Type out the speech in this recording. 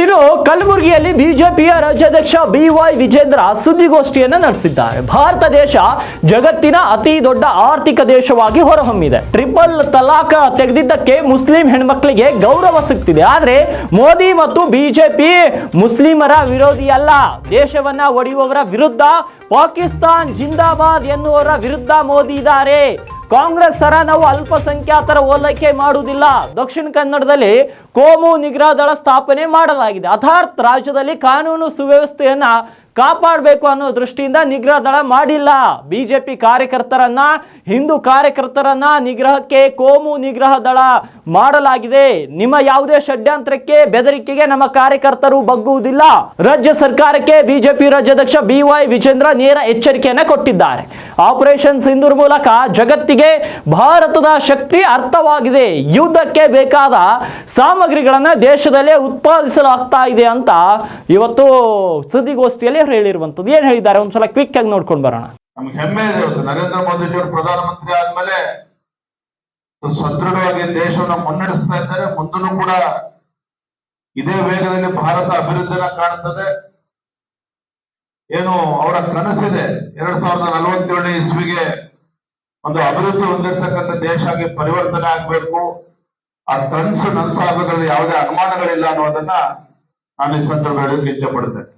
ಇನ್ನು ಕಲಬುರಗಿಯಲ್ಲಿ ಬಿಜೆಪಿಯ ರಾಜ್ಯಾಧ್ಯಕ್ಷ BY ವಿಜೇಂದ್ರ ಸುದ್ದಿಗೋಷ್ಠಿಯನ್ನು ನಡೆಸಿದ್ದಾರೆ. ಭಾರತ ದೇಶ ಜಗತ್ತಿನ ಅತಿ ದೊಡ್ಡ ಆರ್ಥಿಕ ದೇಶವಾಗಿ ಹೊರಹೊಮ್ಮಿದೆ. ಟ್ರಿಪಲ್ ತಲಾಖ್ ತೆಗೆದಿದ್ದಕ್ಕೆ ಮುಸ್ಲಿಂ ಹೆಣ್ಮಕ್ಳಿಗೆ ಗೌರವ ಸಿಗ್ತಿದೆ. ಆದ್ರೆ ಮೋದಿ ಮತ್ತು ಬಿಜೆಪಿ ಮುಸ್ಲಿಮರ ವಿರೋಧಿ ಅಲ್ಲ, ದೇಶವನ್ನ ಒಡೆಯುವವರ ವಿರುದ್ಧ, ಪಾಕಿಸ್ತಾನ್ ಜಿಂದಾಬಾದ್ ಎನ್ನುವರ ವಿರುದ್ಧ ಮೋದಿ ಇದ್ದಾರೆ. ಕಾಂಗ್ರೆಸ್ ತರ ನಾವು ಅಲ್ಪಸಂಖ್ಯಾತರ ಓಲೈಕೆ ಮಾಡುವುದಿಲ್ಲ. ದಕ್ಷಿಣ ಕನ್ನಡದಲ್ಲಿ ಕೋಮು ನಿಗ್ರಹ ದಳ ಸ್ಥಾಪನೆ ಮಾಡಲಾಗಿದೆ. ಅರ್ಥಾತ್ ರಾಜ್ಯದಲ್ಲಿ ಕಾನೂನು ಸುವ್ಯವಸ್ಥೆಯನ್ನ ಕಾಪಾಡಬೇಕು ಅನ್ನೋ ದೃಷ್ಟಿಯಿಂದ ನಿಗ್ರಹ ದಳ ಮಾಡಿಲ್ಲ. ಬಿಜೆಪಿ ಕಾರ್ಯಕರ್ತರನ್ನ, ಹಿಂದೂ ಕಾರ್ಯಕರ್ತರನ್ನ ನಿಗ್ರಹಕ್ಕೆ ಕೋಮು ನಿಗ್ರಹ ದಳ ಮಾಡಲಾಗಿದೆ. ನಿಮ್ಮ ಯಾವುದೇ ಷಡ್ಯಂತ್ರಕ್ಕೆ, ಬೆದರಿಕೆಗೆ ನಮ್ಮ ಕಾರ್ಯಕರ್ತರು ಬಗ್ಗುವುದಿಲ್ಲ. ರಾಜ್ಯ ಸರ್ಕಾರಕ್ಕೆ ಬಿಜೆಪಿ ರಾಜ್ಯಾಧ್ಯಕ್ಷ BY ವಿಜೇಂದ್ರ ನೇರ ಎಚ್ಚರಿಕೆಯನ್ನ ಕೊಟ್ಟಿದ್ದಾರೆ. ಆಪರೇಷನ್ ಸಿಂಧೂರ್ ಮೂಲಕ ಜಗತ್ತಿಗೆ ಭಾರತದ ಶಕ್ತಿ ಅರ್ಥವಾಗಿದೆ. ಯುದ್ಧಕ್ಕೆ ಬೇಕಾದ ಸಾಮಗ್ರಿಗಳನ್ನ ದೇಶದಲ್ಲೇ ಉತ್ಪಾದಿಸಲಾಗ್ತಾ ಇದೆ ಅಂತ ಇವತ್ತು ಸುದ್ದಿಗೋಷ್ಠಿಯಲ್ಲಿ ಹೇಳಿರುವಂತದ್ದು. ಏನ್ ಹೇಳಿದ್ದಾರೆ ಒಂದ್ಸಲ ಕ್ವಿಕ್ ಆಗಿ ನೋಡ್ಕೊಂಡು ಬರೋಣ. ನಮ್ಗೆ ಹೆಮ್ಮೆ ಇದೆ. ನರೇಂದ್ರ ಮೋದಿ ಅವರು ಪ್ರಧಾನಮಂತ್ರಿ ಆದ್ಮೇಲೆ ಸದೃಢವಾಗಿ ದೇಶವನ್ನು ಮುನ್ನಡೆಸ್ತಾ ಇದ್ದಾರೆ. ಮುಂದೂ ಕೂಡ ಇದೇ ವೇಗದಲ್ಲಿ ಭಾರತ ಅಭಿವೃದ್ಧಿನ ಕಾಣುತ್ತದೆ. ಏನು ಅವರ ಕನಸಿದೆ 2047 ಇಸ್ವಿಗೆ ಒಂದು ಅಭಿವೃದ್ಧಿ ಹೊಂದಿರತಕ್ಕಂಥ ದೇಶ ಆಗಿ ಪರಿವರ್ತನೆ ಆಗ್ಬೇಕು. ಆ ಕನಸು ನನಸಾಗೋದ್ರಲ್ಲಿ ಯಾವುದೇ ಅನುಮಾನಗಳಿಲ್ಲ ಅನ್ನೋದನ್ನ ನಾನು ಈ ಸಂದರ್ಭದಲ್ಲಿ ಇಚ್ಛೆ ಪಡ್ತೇನೆ.